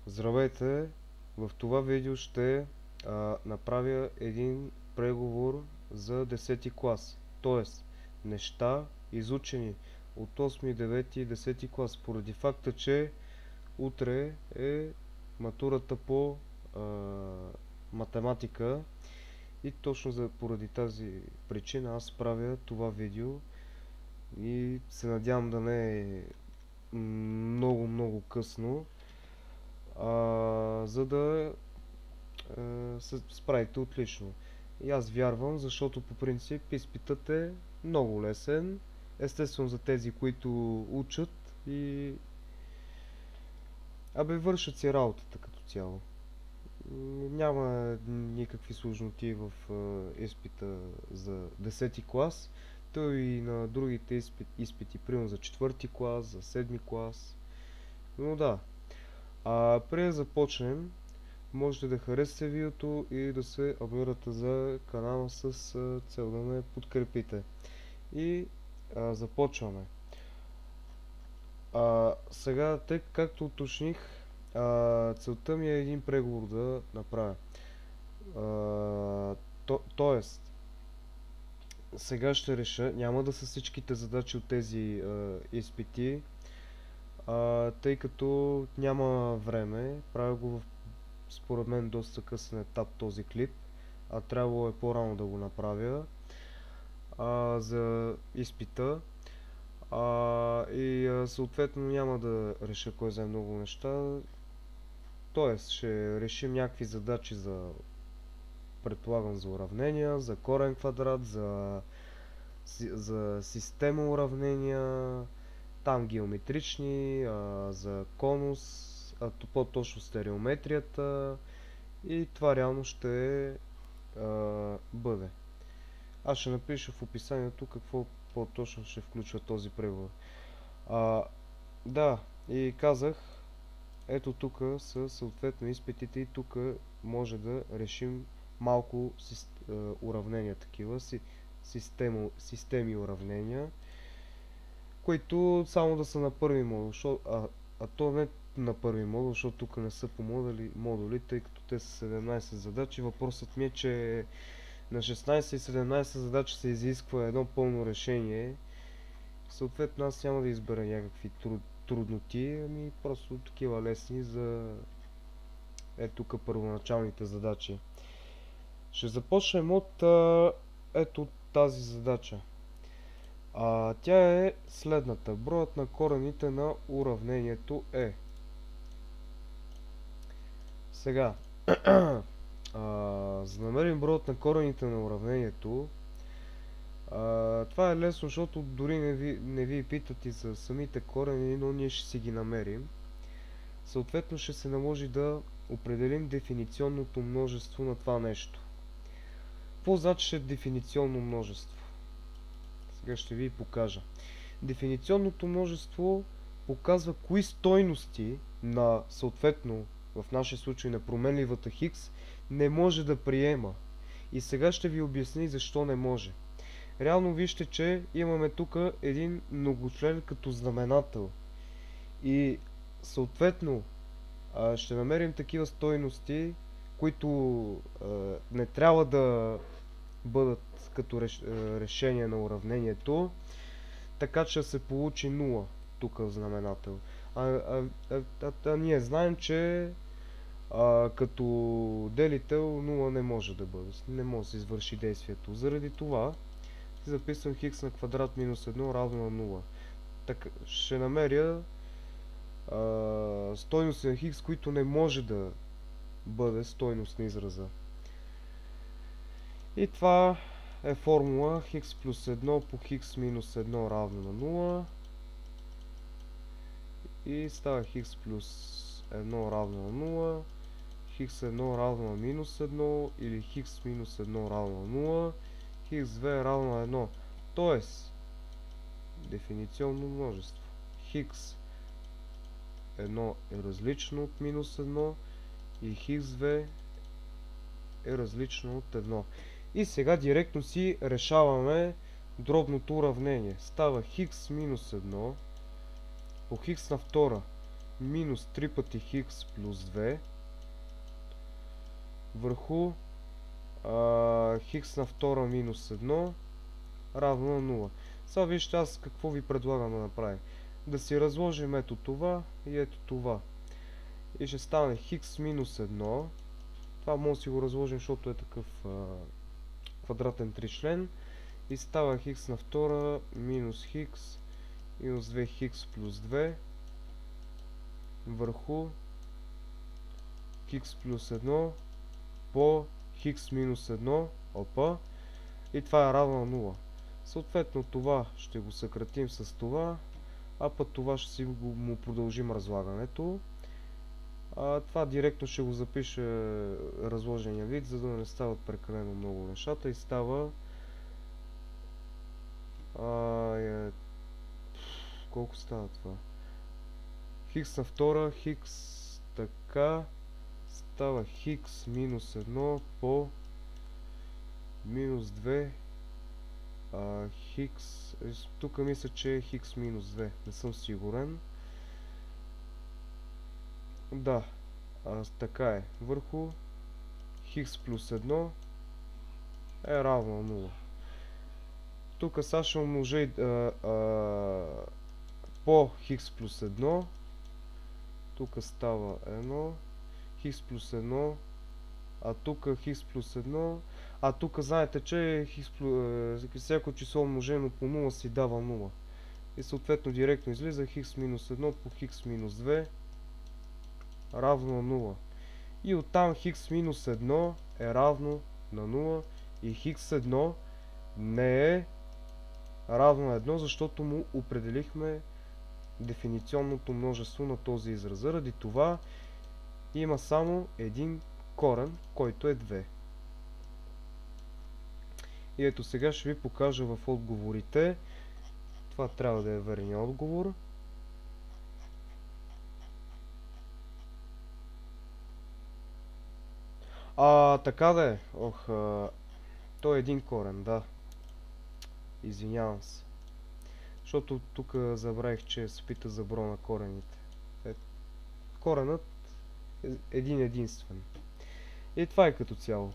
Здравейте! В това видео ще направя един преговор за 10-ти клас, т.е. неща изучени от 8, 9 и 10 клас, поради факта, че утре е матурата по математика и точно поради тази причина аз правя това видео и се надявам да не е много късно, за да се справите отлично. И аз вярвам, защото по принцип изпитът е много лесен. Естествено за тези, които учат и вършат си работата като цяло. Няма никакви сложности в изпита за 10-ти клас. Той и на другите изпити, примерно за 4-ти клас, за 7-ми клас. Но да. Преди да започнем, можете да харесате видеото и да се абонирате за канала с цел да ме подкрепите. И започваме. Сега, тъй както уточних, целта ми е един преговор да направя. Тоест, сега ще реша, няма да са всичките задачи от тези изпити, тъй като няма време, правя го в според мен доста късен етап този клип, трябвало е по-рано да го направя за изпита, и съответно няма да реша кой знае много неща, т.е. ще решим някакви задачи предполагам за уравнения, за корен квадрат, за система уравнения, там геометрични, за конус, по-точно стереометрията, и това реално ще бъде. Аз ще напиша в описанието какво по-точно ще включва този преговор. Да, и казах, ето тук са съответно изпитите и тук може да решим малко уравнения, такива системи уравнения, които само да са на първи модул, то не на първи модул, защото тук не са по модули, тъй като те са 17 задачи. Въпросът ми е, че на 16 и 17 задачи се изисква едно пълно решение. Съответно аз няма да избера някакви трудноти, просто такива лесни за тук първоначалните задачи. Ще започнем от ето тази задача. Тя е следната. Броят на корените на уравнението е. Сега, за да намерим броят на корените на уравнението, това е лесно, защото дори не ви питат и за самите корени, но ние ще си ги намерим. Съответно ще се наложи да определим дефиниционното множество на това нещо. Какво значи дефиниционно множество? Сега ще ви покажа. Дефиниционното множество показва кои стойности на, съответно, в нашия случай на променливата хикс, не може да приема. И сега ще ви обясня защо не може. Реално вижте, че имаме тук един многочлен като знаменател. И съответно ще намерим такива стойности, които не трябва да бъдат като решение на уравнението, така че се получи 0 тук в знаменател. Ние знаем, че като делител 0 не може да бъде, не може да се извърши действието. Заради това записвам хикс на квадрат минус 1 равно на 0. Така, ще намеря стойности на хикс, които не може да бъде стойност на израза. И това е формула хикс плюс 1 по хикс минус 1 равно на 0. И става хикс плюс 1 равно на 0. Хикс 1 равно на минус 1 или хикс минус 1 равно на 0. Хикс 2 равно на 1. Тоест, дефиниционно множество. Хикс 1 е различно от минус 1 и хикс 2 е различно от 1. И сега директно си решаваме дробното уравнение. Става хикс минус 1 по хикс на втора минус 3 пъти хикс плюс 2 върху хикс на втора минус 1 равно на 0. Сега вижте аз какво ви предлагам да направим. Да си разложим ето това и ето това. И ще стане хикс минус 1. Това може да си го разложим, защото е такъв квадратен тричлен. И става хикс на втора минус хикс минус 2 хикс плюс 2 върху хикс плюс 1 по хикс минус 1. Опа. И това е равно на 0. Съответно това ще го съкратим с това, а път това ще си му продължим разлагането. Това директно ще го запише разложения вид, за да не стават прекалено много нещата и става колко става това? Хикс на втора, хикс така става хикс минус 1 по минус 2 хикс, тук мисля, че е хикс минус 2, не съм сигурен. Да, така е. Върху хикс плюс 1 е равно на 0. Тук сега ще умножа и по хикс плюс 1. Тук става 1. Хикс плюс 1. А тук хикс плюс 1. А тук знаете, че всяко число умножено по 0 си дава 0. И съответно директно излиза хикс минус 1 по хикс минус 2 равно на 0. И оттам хикс минус 1 е равно на 0 и хикс 1 не е равно на 1, защото му определихме дефиниционното множество на този израз. Заради това има само един корен, който е 2. И ето сега ще ви покажа в отговорите. Това трябва да е верният отговор. Така да е. Той е един корен, да. Извинявам се. Защото тук забравих, че се пита за броя на корените. Коренът е един единствен. И това е като цяло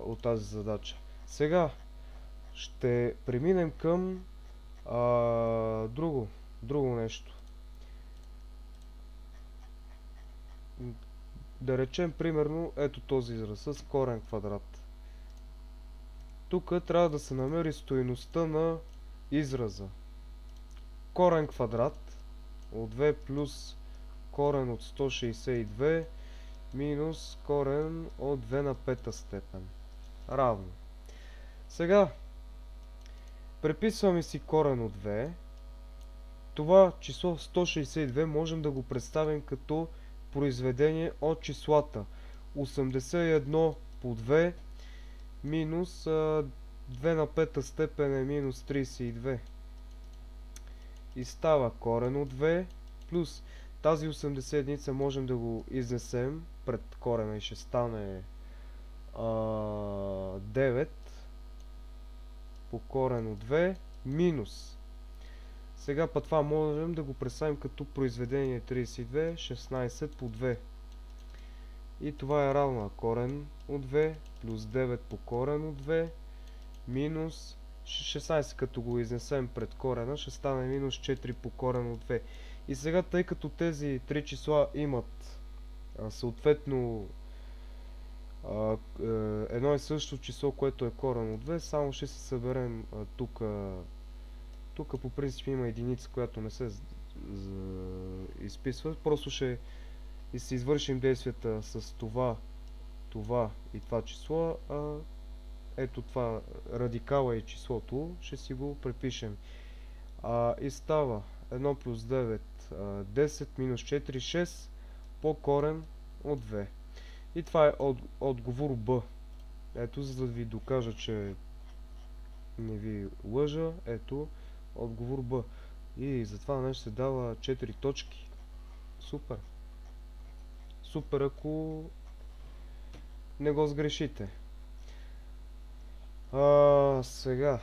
от тази задача. Сега ще преминем към друго нещо. Да речем примерно ето този израз с корен квадрат. Тук трябва да се намери стойността на израза. Корен квадрат от 2 плюс корен от 162 минус корен от 2 на 5 степен. Равно. Сега преписваме си корен от 2. Това число 162 можем да го представим като произведение от числата 81 по 2 минус 2 на 5 степен е минус 32. И става корен от 2 плюс тази 80 единица можем да го изнесем пред корена и ще стане 9 по корен от 2 минус. Сега път това можем да го представим като произведение 32, 16 по 2. И това е равно на корен от 2 плюс 9 по корен от 2 минус 16, като го изнесем пред корена, ще стане минус 4 по корен от 2. И сега, тъй като тези три числа имат съответно едно и също число, което е корен от 2, само ще се съберем тук. Тук по принцип има единица, която не се изписва. Просто ще си извършим действията с това и това число. Ето това радикала и числото ще си го препишем. И става 1 плюс 9, 10 минус 4, 6 по корен от 2. И това е отговор Б. Ето, за да ви докажа, че не ви лъжа, ето отговор Б. И затова нещо се дава 4 точки. Супер. Супер, ако не го сгрешите. Сега.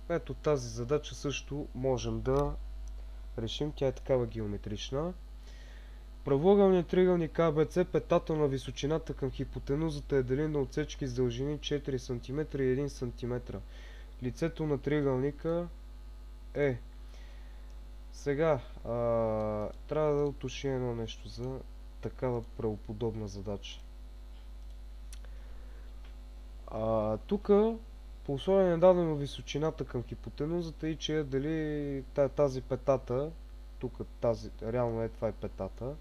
Ето тази задача също можем да решим. Тя е такава геометрична. Правоъгълният триъгълник АБЦ, петата на височината към хипотенузата е дели на отсечки с дължини 4 см и 1 см. Лицето на триъгълника е... Сега, трябва да уточня едно нещо за такава правоподобна задача. Тук по условие е дадено височината към хипотенузата и че дали тази петата, тук тази, реално е това е петата,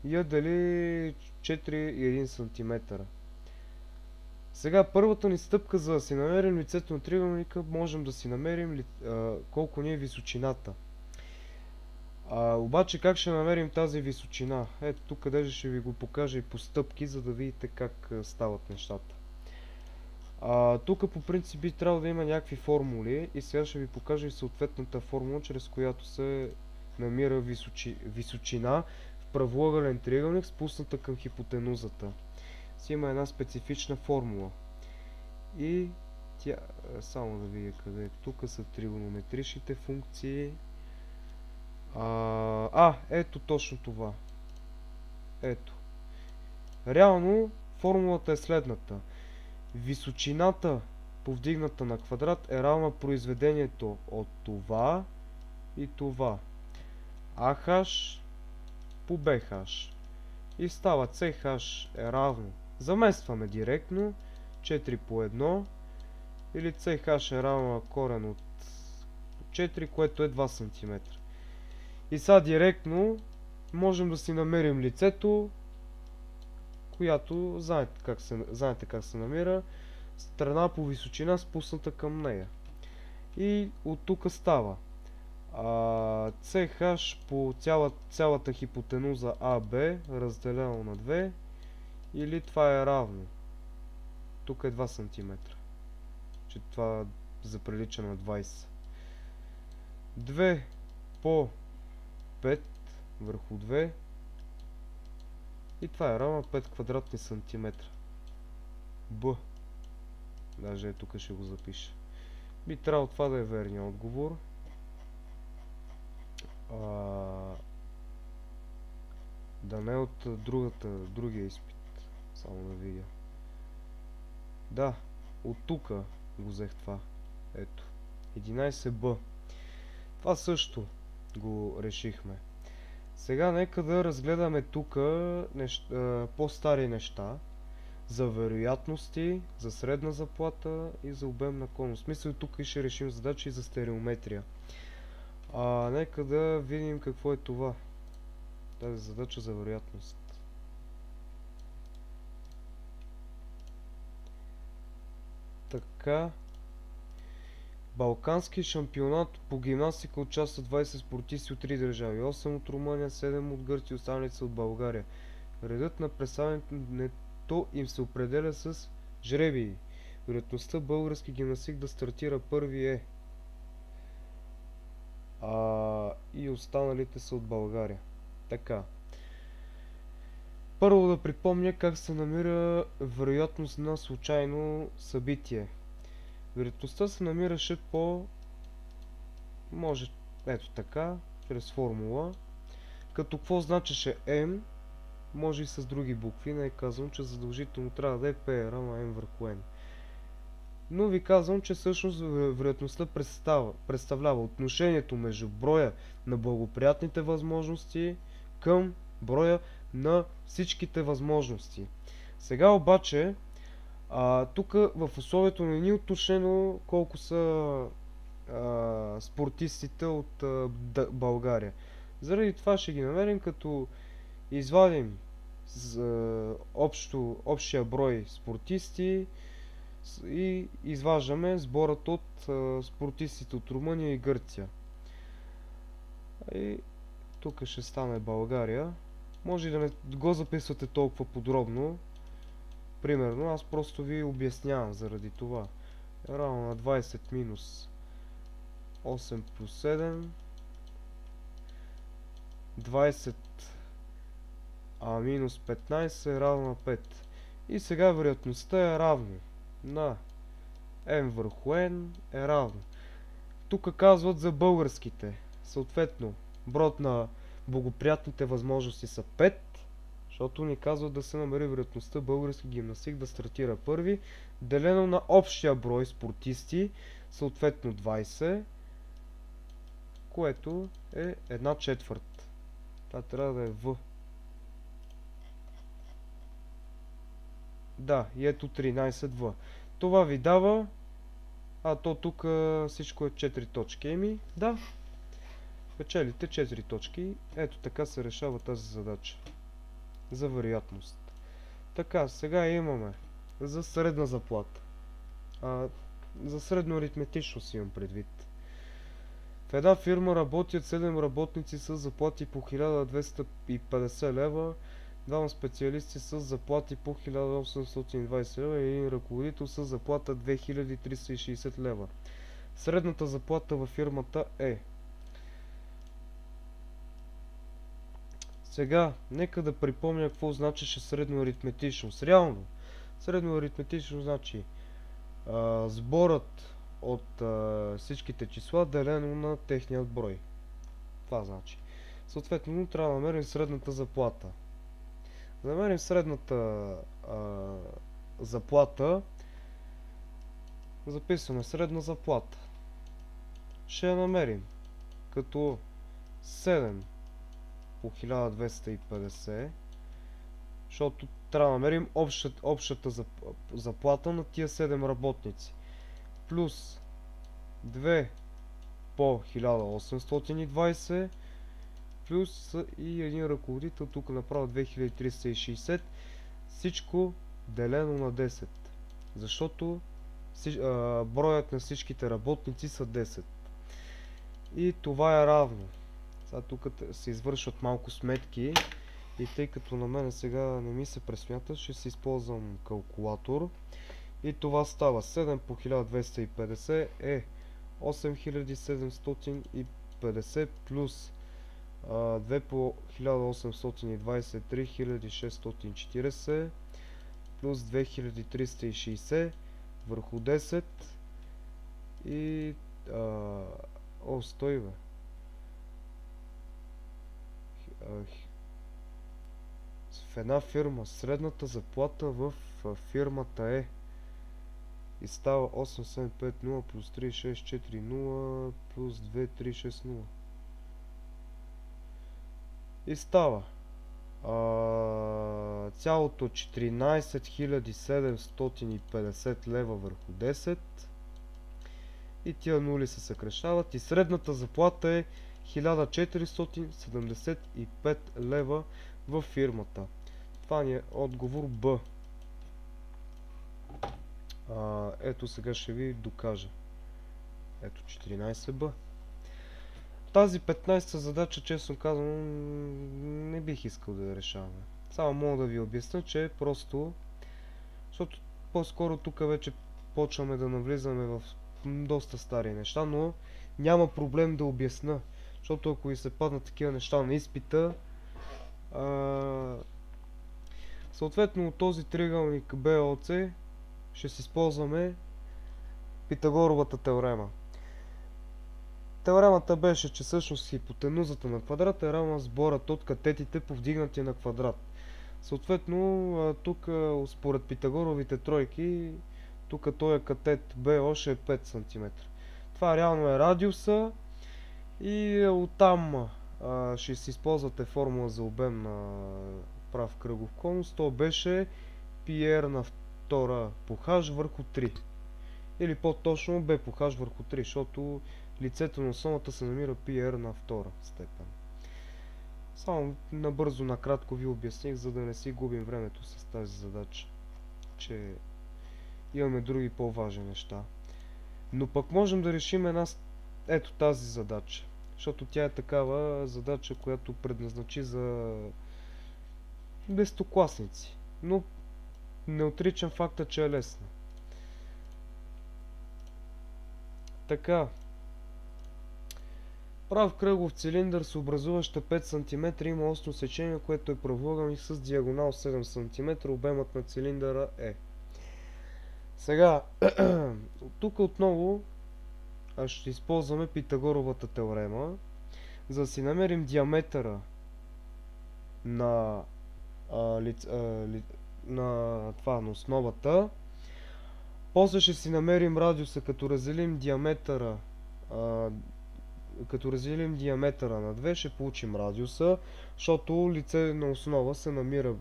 и дали 4 и 1 см. Сега първата ни стъпка, за да си намерим лицето на триъгълника, можем да си намерим колко ни е височината. Обаче как ще намерим тази височина? Ето тук къде ще ви го покажа и по стъпки, за да видите как стават нещата. Тук по принцип би трябвало да има някакви формули и сега ще ви покажа и съответната формула, чрез която се намира височина в правоъгълен триъгълник, спусната към хипотенузата. Си има една специфична формула. И тя, само да видя къде е, тук са тригонометричните функции. Ето точно това. Ето. Реално формулата е следната. Височината, повдигната на квадрат, е равна произведението от това и това. AH по BH. И става CH е равно. Заместваме директно 4 по 1. Или CH е равно на корен от 4, което е 2 см. И сега директно можем да си намерим лицето, която знаете как се намира, страна по височина спусната към нея. И от тук става CH по цялата хипотенуза AB разделено на 2, или това е равно. Тук е 2 см. Че това заприлича на 20. 2 по 5 върху 2. И това е равно 5 квадратни сантиметра. Б. Даже тук ще го запиша. Би трябвало това да е верният отговор. Да не от другия изпит. Само да видя. Да, от тук го взех това. Ето. 11Б. Това също го решихме. Сега нека да разгледаме тук по-стари неща за вероятности, за средна заплата и за обем наклонност. В смисъл тук ще решим задачи за стереометрия. Нека да видим какво е това. Тази задача за вероятност. Така. Балкански шампионат по гимнастика участват 20 спортисти от 3 държави. 8 от Румъния, 7 от Гърция, останалите са от България. Редът на представянето им се определя с жребии. Вероятността български гимнастик да стартира първи е. И останалите са от България. Така. Първо да припомня как се намира вероятност на случайно събитие. Вероятността се намираше по... може... ето така, чрез формула. Като какво значеше M, може и с други букви. Не е казвам, че задължително трябва да е P равно M върху N. Но ви казвам, че всъщност вероятността представлява отношението между броя на благоприятните възможности към броя на всичките възможности. Сега обаче, тук в условието не ни е уточнено колко са спортистите от България. Заради това ще ги намерим, като извадим общия брой спортисти и изваждаме сборът от спортистите от Румъния и Гърция. И тук ще стане България. Може и да не го записвате толкова подробно. Примерно, аз просто ви обяснявам заради това. Е равно на 20 минус 8 плюс 7. 20 минус 15 е равно на 5. И сега вероятността е равно на m върху n е равно. Тук казват за българските. Съответно, броят на благоприятните възможности са 5, защото ни казва да се намери вероятността български гимнастик да стартира първи, делено на общия брой спортисти, съответно 20, което е 1/4. Това трябва да е В. Да, и ето 13В. Това ви дава, а то тук всичко е 4 точки. Еми, да, печелите 4 точки. Ето така се решава тази задача. За вероятност. Така, сега имаме за средна заплата. За средно аритметично си имам предвид. В една фирма работят 7 работници с заплати по 1250 лева, двама специалисти с заплати по 1820 лева и един ръководител с заплата 2360 лева. Средната заплата във фирмата е. Сега, нека да припомня какво значеше средно аритметичност. Реално, средно аритметично значи сборът от всичките числа делено на техният брой. Това значи. Съответно, трябва да намерим средната заплата. За да намерим средната заплата, записваме средна заплата. Ще я намерим като 7 по 1250, защото трябва да намерим общата заплата на тия 7 работници. Плюс 2 по 1820, плюс и един ръководител, тук направо 2360, всичко делено на 10. Защото броят на всичките работници са 10. И това е равно. Сега тук се извършват малко сметки и тъй като на мен сега не ми се пресмята, ще си използвам калкулатор. И това става 7 по 1250 е 8750 плюс 2 по 1820 3640 плюс 2360 върху 10 и стой бе. В една фирма средната заплата в фирмата е и става 8750 плюс 3640 плюс 2360 и става цялото 14750 лева върху 10 и тия нули се съкращават и средната заплата е 1475 лева във фирмата. Това ни е отговор Б. Ето сега ще ви докажа. Ето 14Б. Тази 15-та задача, честно казано, не бих искал да я решаваме. Само мога да ви обясня, че е просто, защото по-скоро тук вече почваме да навлизаме в доста стари неща, но няма проблем да обясна, защото ако и се паднат такива неща на изпита, съответно от този триъгълник BOC ще си използваме Питагоровата теорема. Теоремата беше, че всъщност хипотенузата на квадрат е равна сборът от катетите повдигнати на квадрат. Съответно, тук според Питагоровите тройки, тук този катет BO ще е 5 см. Това реално е радиуса и оттам ще си използвате формула за обем на прав кръгов конус. То беше πr на втора по h върху 3. Или по-точно b по h върху 3, защото лицето на осомата се намира πr на втора степен. Само набързо, накратко ви обясних, за да не си губим времето с тази задача, че имаме други по-важни неща. Но пък можем да решим ето тази задача, защото тя е такава задача, която предназначи за десетокласници. Но не отричам факта, че е лесна. Така. Прав кръгов цилиндър с образуваща 5 см има осно сечение, което е правоъгълник с диагонал 7 см. Обемът на цилиндъра е. Сега, тук отново ще използваме Питагоровата теорема. За да си намерим диаметъра на, на основата, после ще си намерим радиуса, като разделим диаметъра на 2, ще получим радиуса, защото лице на основа се намира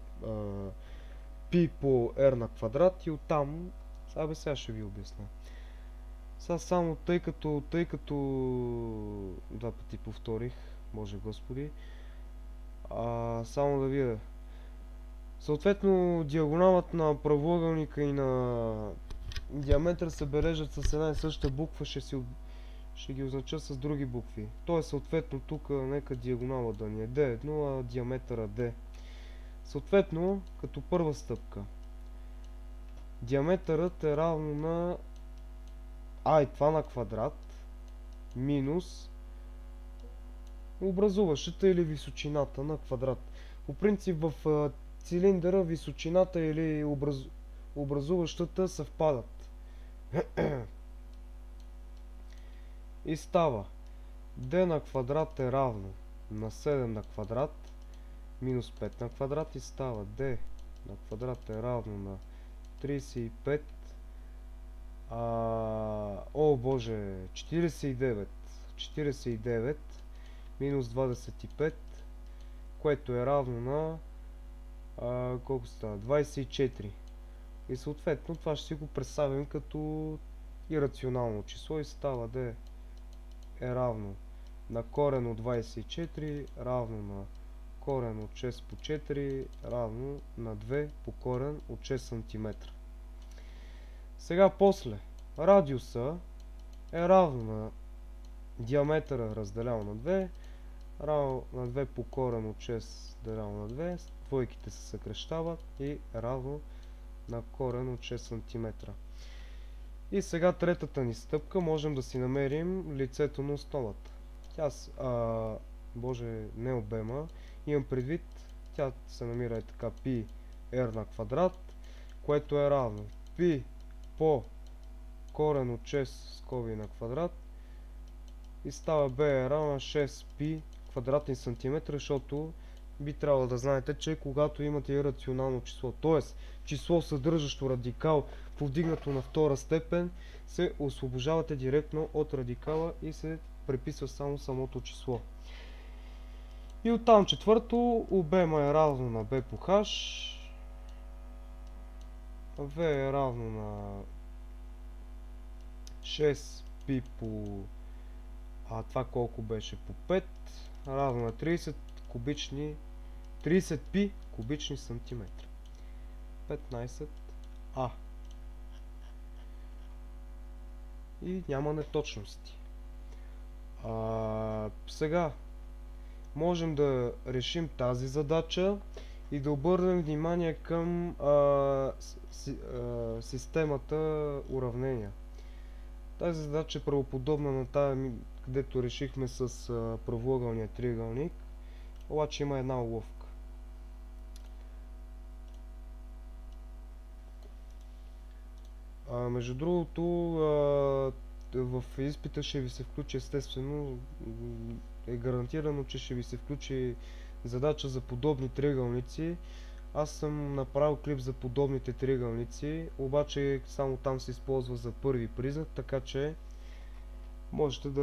π по r на квадрат и оттам, сега ще ви обясня. Сега само тъй като два пъти повторих, Боже Господи, само да видя. Съответно, диагоналът на правоъгълника и на диаметър се бележат с една и съща буква, ще ги означа с други букви. Тоест, съответно, тук нека диагонала да ни е D1, а диаметъра D. Съответно, като първа стъпка, диаметърът е равно на и това на квадрат минус образуващата или височината на квадрат. По принцип в цилиндъра височината или образуващата съвпадат. И става d на квадрат е равно на 7 на квадрат минус 5 на квадрат и става d на квадрат е равно на 35 49 минус 25, което е равно на колко става? 24. И съответно това ще си го представим като ирационално число и става d е равно на корен от 24 равно на корен от 6 по 4 равно на 2 по корен от 6 см. Сега после радиуса е равно на диаметъра разделено на 2 равно на 2 по корен от 6 делено на 2, двойките се съкращават и равно на корен от 6 см. И сега третата ни стъпка, можем да си намерим лицето на основата. Не обема, имам предвид, тя се намира така π r на квадрат, което е равно π по корен от 6 скоби на квадрат и става b е равно на 6π квадратни сантиметра, защото би трябвало да знаете, че когато имате ирационално число, т.е. число съдържащо радикал повдигнато на втора степен, се освобождавате директно от радикала и се преписва само самото число. И оттам четвърто, обема е равно на b по h, v е равно на 6π по това колко беше по 5, равно на 30π кубични сантиметра. 15а. И няма неточности. Сега можем да решим тази задача и да обърнем внимание към системата уравнения. Тази задача е правоподобна на тази, където решихме с правоъгълния триъгълник, обаче има една уловка. Между другото, в изпита ще ви се включи, естествено, е гарантирано, че ще ви се включи задача за подобни триъгълници. Аз съм направил клип за подобните триъгълници, обаче само там се използва за първи признак, така че можете да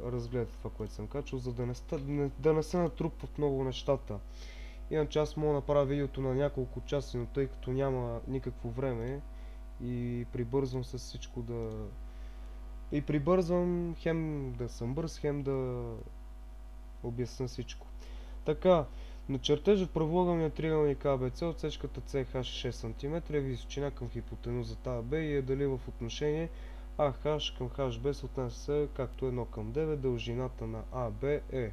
разгледате това, което съм качал, за да не се натрупват много нещата. Иначе аз мога да направя видеото на няколко часа, но тъй като няма никакво време и прибързвам с всичко прибързвам хем да съм бърз, хем да обясня всичко. Така, на чертежът правоъгълния триъгълник АБЦ отсечката CH 6 см е височина към хипотенузата АБ и е дали в отношение АХ към HB се отнася както 1 към 9, дължината на АБ е.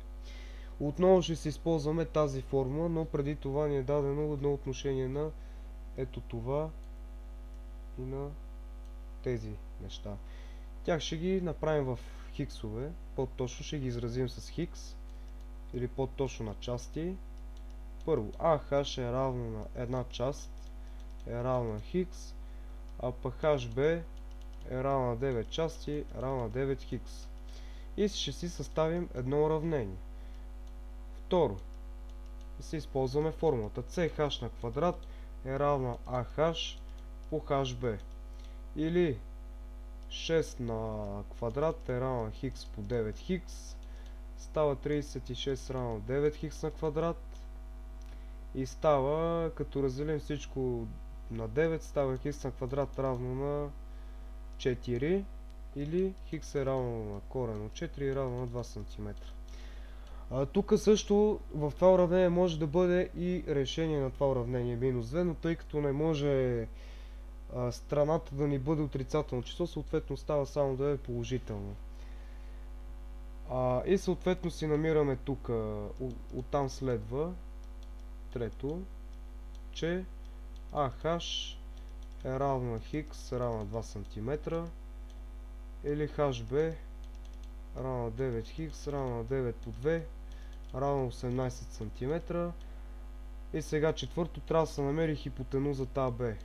Отново ще се използваме тази формула, но преди това ни е дадено едно отношение на ето това и на тези неща. Тях ще ги направим в хиксове, по-точно ще ги изразим с хикс или по-точно на части. Първо, AH е равно на една част е равно на хикс, а пък HB е равно на 9 части равно на 9 хикс. И ще си съставим едно уравнение. Второ, се използваме формулата CH на квадрат е равна AH по HB. Или 6 на квадрат е равна хикс по 9 хикс. Става 36 равно 9 хикс на квадрат. И става, като разделим всичко на 9, става хикс на квадрат равно на 4. Или хикс е равно на корен от 4 и равно на 2 см. Тук също в това уравнение може да бъде и решение на това уравнение минус 2, но тъй като не може страната да ни бъде отрицателно число, съответно става само да е положително. И съответно си намираме тук, оттам следва трето, че AH е равно на хикс равно 2 см или HB равно на 9 хикс равно на 9 по 2 равно 18 см. И сега четвърто, трябва да се намери хипотенузата AB.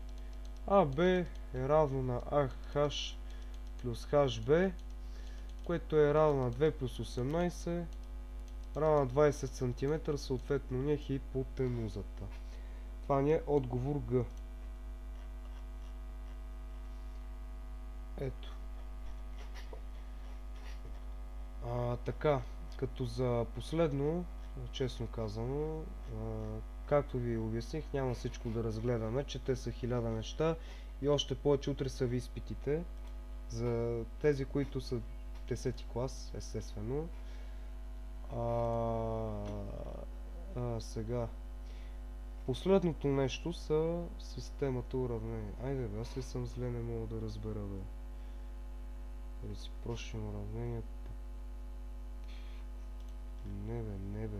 AB е равно на AH плюс HB, което е равно на 2 плюс 18 равно на 20 см, съответно ни е хипотенузата. Това ни е отговор Г. Ето. Така, като за последно, честно казано, както ви обясних, няма всичко да разгледаме, че те са 1000 неща и още повече утре са ви изпитите. За тези, които са 10 клас, естествено. Сега, последното нещо са системата уравнения. Айде бе, аз ли съм зле, не мога да разбера бе. Реципрочни уравнения. Не бе.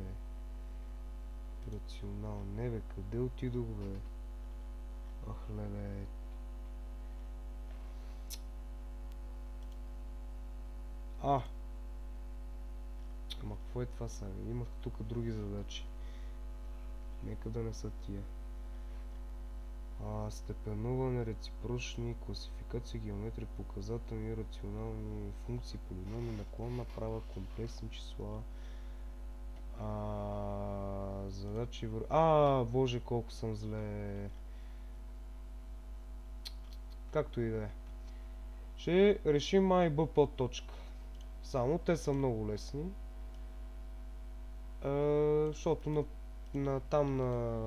Рационал. Не бе, къде отидох бе? Ах, леле. Ама какво е това сега? Имах тук други задачи. Нека да не са тия. Степенуване, реципрочни, класификация, геометрия, показателни, рационални функции, полиноми, наклонна права, комплексни числа. Задачи боже, колко съм зле. Както и да е. Ще решим А и Б подточка. Само те са много лесни. Защото там на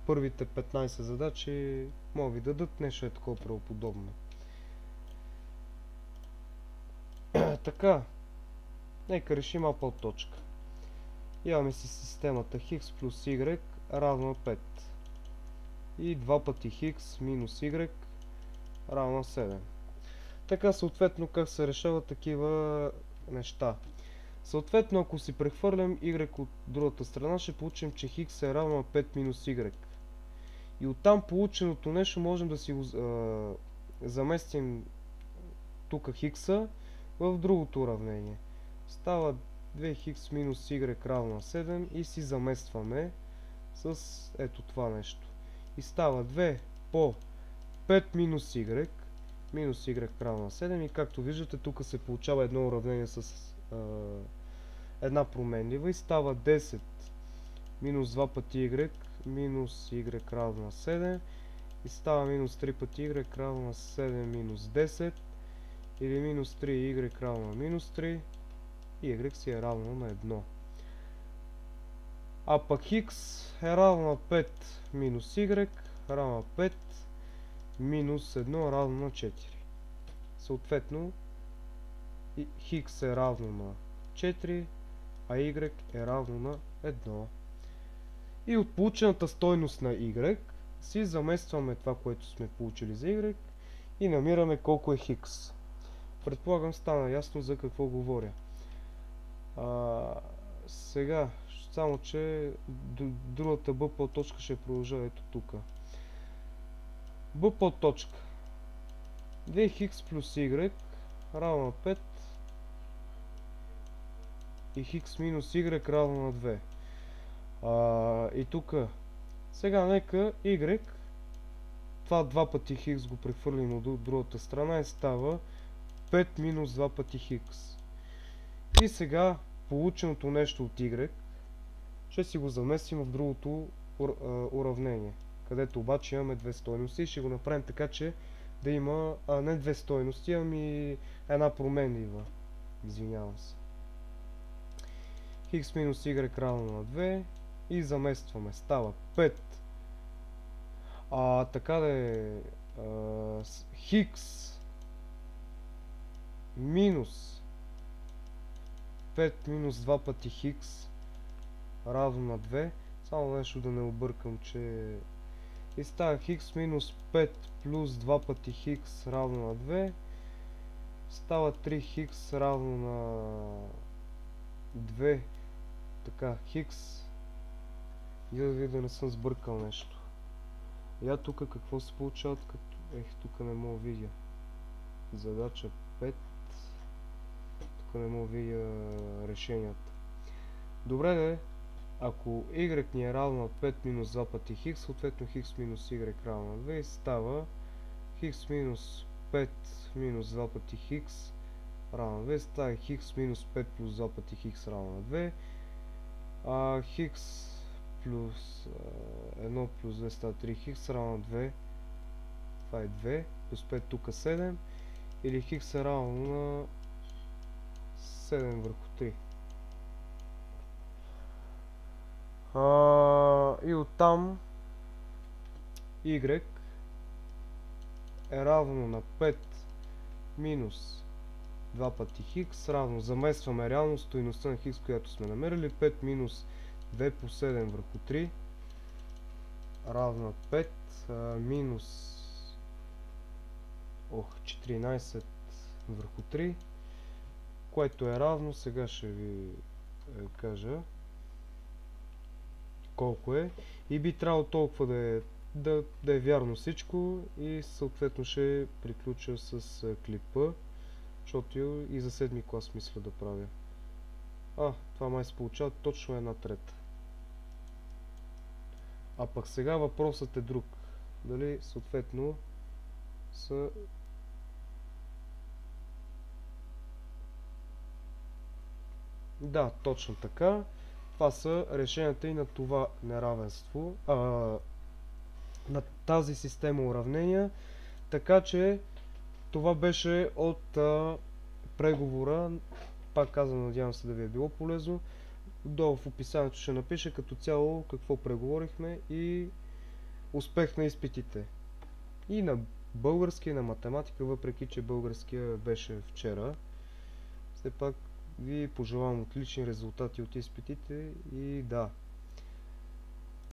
първите 15 задачи могат ви дадат нещо е такова правоподобно. Така. Нека решим А подточка. Имаме си системата хикс плюс y равно на 5. И 2 пъти хикс минус y равно на 7. Така съответно как се решават такива неща. Съответно ако си прехвърлям y от другата страна, ще получим, че хикс е равно на 5 минус y. И оттам полученото нещо можем да си го заместим тук хикса в другото уравнение. Става 2х минус y равно на 7 и си заместваме с ето това нещо. И става 2 по 5 минус y равно на 7 и както виждате тук се получава едно уравнение с една променлива и става 10 минус 2 пъти y минус y равно на 7 и става минус 3 пъти y равно на 7 минус 10 или минус 3y равно на минус 3 и y си е равно на 1. А пък хикс е равно на 5 минус y равно на 5 минус 1 равно на 4. Съответно хикс е равно на 4, а y е равно на 1. И от получената стойност на y си заместваме това, което сме получили за y и намираме колко е хикс. Предполагам стана ясно за какво говоря. Сега, само че другата b подточка ще продължа ето тук. b подточка 2х плюс y равно на 5 и хикс минус y равно на 2. И тук сега нека y, това 2 пъти хикс го прехвърлим от другата страна и става 5 минус 2 пъти хикс. И сега полученото нещо от y ще си го заместим в другото уравнение, където обаче имаме две стойности и ще го направим така, че да има не две стойности, ами една променлива. Извинявам се. Хикс минус y равно на 2 и заместваме. Става 5. Така да е хикс минус 5 минус 2 пъти хикс равно на 2. Само нещо да не объркам, че и става хикс минус 5 плюс 2 пъти хикс равно на 2. Става 3 хикс равно на 2. Така, хикс. И да видя да не съм сбъркал нещо. Я тук какво се получават като... тук не мога видя. Задача 5. Тук не мога видя решенията. Добре де, ако y ни е равно на 5 минус 2 пъти x, съответно x минус y равно на 2 и става x минус 5 минус 2 пъти x равно на 2, става x минус 5 плюс 2 пъти x равно на 2, x плюс 1 плюс 2 става 3x равно на 2, това е 2, плюс 5 тук 7, или x е равно на 7 върху 3. И оттам y е равно на 5 минус 2 пъти хикс равно, заместваме реално стойността на хикс, която сме намерили, 5 минус 2 по 7 върху 3 равно на 5 минус 14 върху 3, което е равно, сега ще ви кажа колко е, и би трябвало толкова да е вярно всичко и съответно ще приключа с клипа, защото и за 7-ми клас мисля да правя. Това май се получава точно 1/3. А пък сега въпросът е друг. Дали съответно са... Да, точно така. Това са решенията и на това неравенство, на тази система уравнения. Така че това беше от преговора. Пак казвам, надявам се да ви е било полезно. Долу в описанието ще напиша като цяло какво преговорихме и успех на изпитите. И на български, и на математика, въпреки че българския беше вчера. Все пак ви пожелавам отлични резултати от изпитите и да,